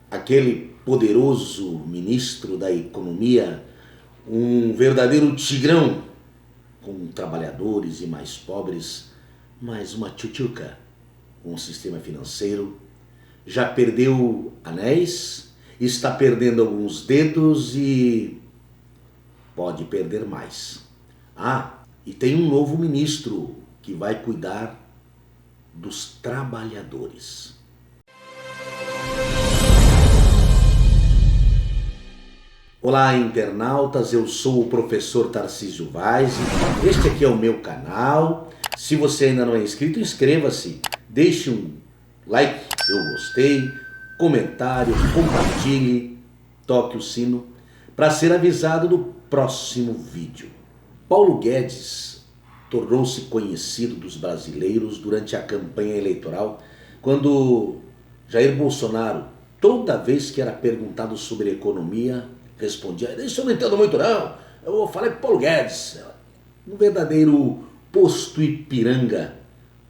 aquele poderoso ministro da Economia, um verdadeiro tigrão, com trabalhadores e mais pobres, mas uma tchutchuca com o sistema financeiro, já perdeu anéis, está perdendo alguns dedos e pode perder mais. E tem um novo ministro que vai cuidar dos trabalhadores. Olá, internautas, eu sou o professor Tarcísio Vaz, este aqui é o meu canal. Se você ainda não é inscrito, inscreva-se, deixe um like, eu gostei, comentário, compartilhe, toque o sino para ser avisado do próximo vídeo. Paulo Guedes tornou-se conhecido dos brasileiros durante a campanha eleitoral, quando Jair Bolsonaro, toda vez que era perguntado sobre economia, respondia: isso eu não entendo muito não, eu vou falar com Paulo Guedes. Um verdadeiro posto Ipiranga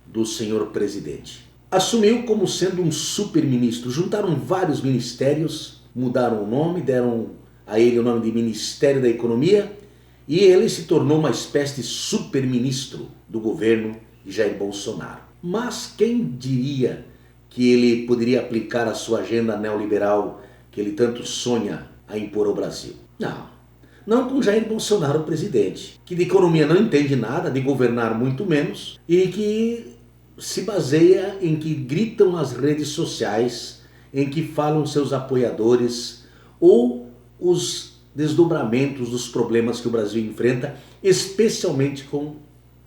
do senhor presidente. Assumiu como sendo um super-ministro, juntaram vários ministérios, mudaram o nome, deram a ele o nome de Ministério da Economia, e ele se tornou uma espécie de super-ministro do governo de Jair Bolsonaro. Mas quem diria que ele poderia aplicar a sua agenda neoliberal que ele tanto sonha a impor ao Brasil? Não com Jair Bolsonaro presidente, que de economia não entende nada, de governar muito menos, e que se baseia em que gritam nas redes sociais, em que falam seus apoiadores, ou os desdobramentos dos problemas que o Brasil enfrenta, especialmente com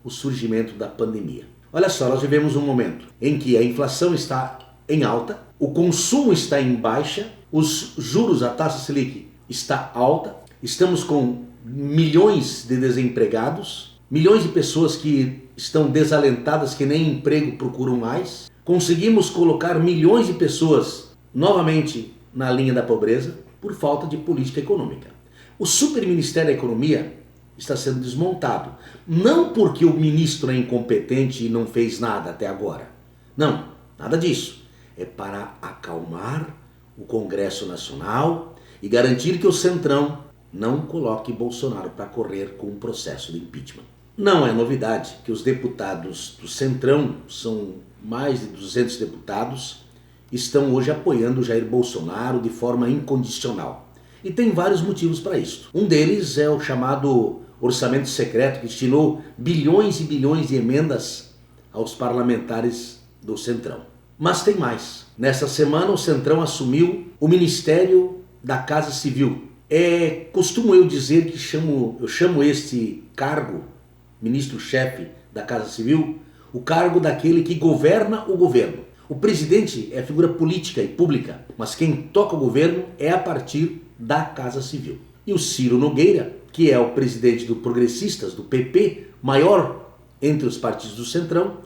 o surgimento da pandemia. Olha só, nós vivemos um momento em que a inflação está em alta, o consumo está em baixa, os juros, a taxa Selic está alta, estamos com milhões de desempregados, milhões de pessoas que estão desalentadas, que nem emprego procuram mais. Conseguimos colocar milhões de pessoas novamente na linha da pobreza por falta de política econômica. O Superministério da Economia está sendo desmontado, não porque o ministro é incompetente e não fez nada até agora. Não, nada disso. É para acalmar o Congresso Nacional e garantir que o Centrão não coloque Bolsonaro para correr com um processo de impeachment. Não é novidade que os deputados do Centrão, são mais de 200 deputados, estão hoje apoiando Jair Bolsonaro de forma incondicional. E tem vários motivos para isso. Um deles é o chamado orçamento secreto, que destinou bilhões e bilhões de emendas aos parlamentares do Centrão. Mas tem mais. Nessa semana o Centrão assumiu o Ministério da Casa Civil. Costumo eu dizer que eu chamo este cargo, ministro-chefe da Casa Civil, o cargo daquele que governa o governo. O presidente é figura política e pública, mas quem toca o governo é a partir da Casa Civil. E o Ciro Nogueira, que é o presidente do Progressistas, do PP, maior entre os partidos do Centrão,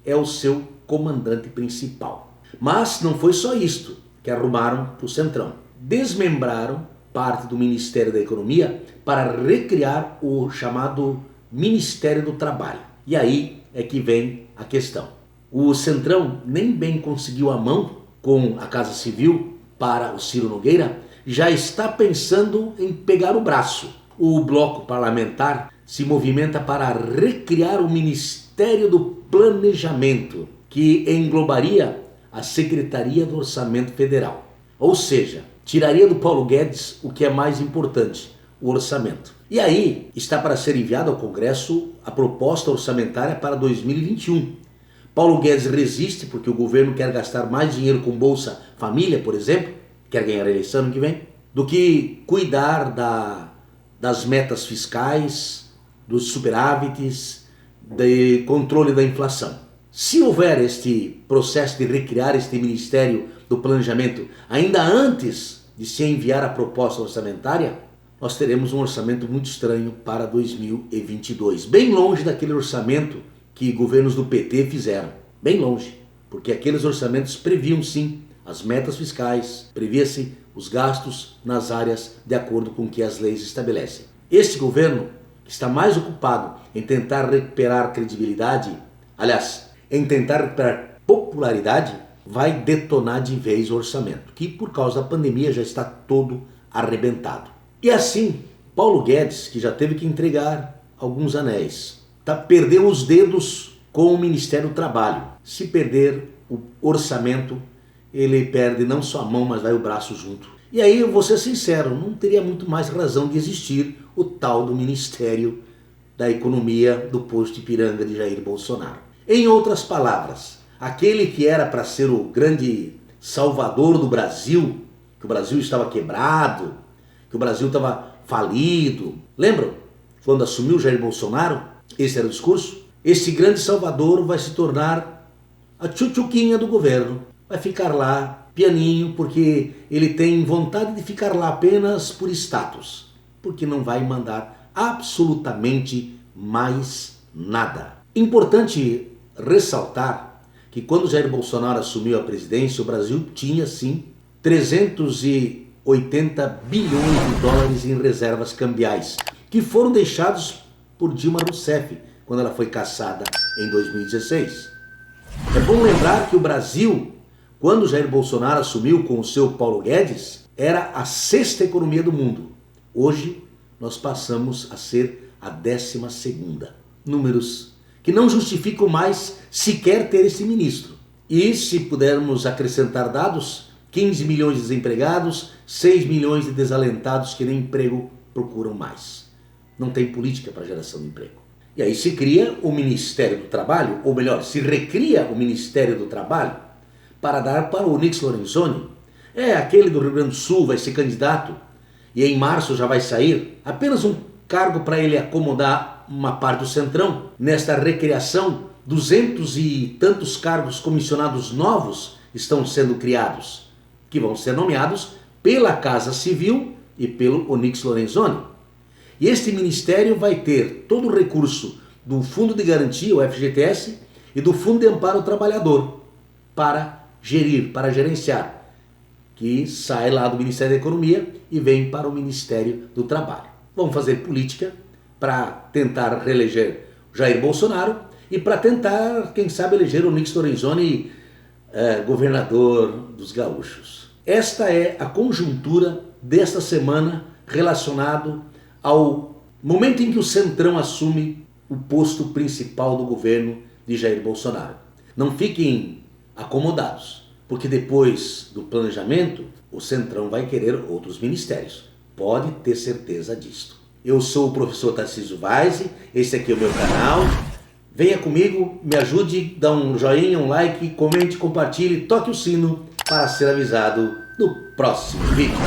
é o seu comandante principal. Mas não foi só isto que arrumaram para o Centrão. Desmembraram parte do Ministério da Economia para recriar o chamado Ministério do Trabalho. E aí é que vem a questão. O Centrão nem bem conseguiu a mão com a Casa Civil para o Ciro Nogueira, já está pensando em pegar o braço. O bloco parlamentar se movimenta para recriar o Ministério do Planejamento, que englobaria a Secretaria do Orçamento Federal. Ou seja, tiraria do Paulo Guedes o que é mais importante, o orçamento. E aí está para ser enviada ao Congresso a proposta orçamentária para 2021. Paulo Guedes resiste porque o governo quer gastar mais dinheiro com Bolsa Família, por exemplo, quer ganhar a eleição ano que vem, do que cuidar das metas fiscais, dos superávites, de controle da inflação. Se houver este processo de recriar este Ministério do Planejamento ainda antes de se enviar a proposta orçamentária, nós teremos um orçamento muito estranho para 2022, bem longe daquele orçamento que governos do PT fizeram, bem longe, porque aqueles orçamentos previam sim as metas fiscais, previa-se os gastos nas áreas de acordo com o que as leis estabelecem. Este governo está mais ocupado em tentar recuperar credibilidade, aliás, em tentar recuperar popularidade, vai detonar de vez o orçamento, que por causa da pandemia já está todo arrebentado. E assim, Paulo Guedes, que já teve que entregar alguns anéis, perdeu os dedos com o Ministério do Trabalho. Se perder o orçamento, ele perde não só a mão, mas vai o braço junto. E aí, eu vou ser sincero, não teria muito mais razão de existir o tal do Ministério da Economia do posto Ipiranga de Jair Bolsonaro. Em outras palavras, aquele que era para ser o grande salvador do Brasil, que o Brasil estava quebrado, que o Brasil estava falido. Lembram? Quando assumiu Jair Bolsonaro, esse era o discurso. Esse grande salvador vai se tornar a tchutchuquinha do governo. Vai ficar lá, pianinho, porque ele tem vontade de ficar lá apenas por status. Porque não vai mandar absolutamente mais nada. Importante ressaltar que quando Jair Bolsonaro assumiu a presidência, o Brasil tinha sim 380 bilhões de dólares em reservas cambiais, que foram deixados por Dilma Rousseff quando ela foi cassada em 2016. É bom lembrar que o Brasil, quando Jair Bolsonaro assumiu com o seu Paulo Guedes, era a 6ª economia do mundo. Hoje nós passamos a ser a 12ª. Números que não justificam mais sequer ter esse ministro. E se pudermos acrescentar dados, 15 milhões de desempregados, 6 milhões de desalentados que nem emprego procuram mais. Não tem política para geração de emprego. E aí se cria o Ministério do Trabalho, ou melhor, se recria o Ministério do Trabalho para dar para o Onyx Lorenzoni. Aquele do Rio Grande do Sul vai ser candidato e em março já vai sair. Apenas um cargo para ele acomodar uma parte do Centrão. Nesta recriação, 200 e tantos cargos comissionados novos estão sendo criados, que vão ser nomeados pela Casa Civil e pelo Onyx Lorenzoni. E este ministério vai ter todo o recurso do Fundo de Garantia, o FGTS, e do Fundo de Amparo ao Trabalhador, para gerir, para gerenciar, que sai lá do Ministério da Economia e vem para o Ministério do Trabalho. Vamos fazer política para tentar reeleger Jair Bolsonaro e para tentar, quem sabe, eleger o Onyx Lorenzoni governador dos gaúchos. Esta é a conjuntura desta semana relacionado ao momento em que o Centrão assume o posto principal do governo de Jair Bolsonaro. Não fiquem acomodados, porque depois do planejamento, o Centrão vai querer outros ministérios. Pode ter certeza disto. Eu sou o professor Tarcísio Vaise, esse aqui é o meu canal. Venha comigo, me ajude, dá um joinha, um like, comente, compartilhe, toque o sino para ser avisado no próximo vídeo.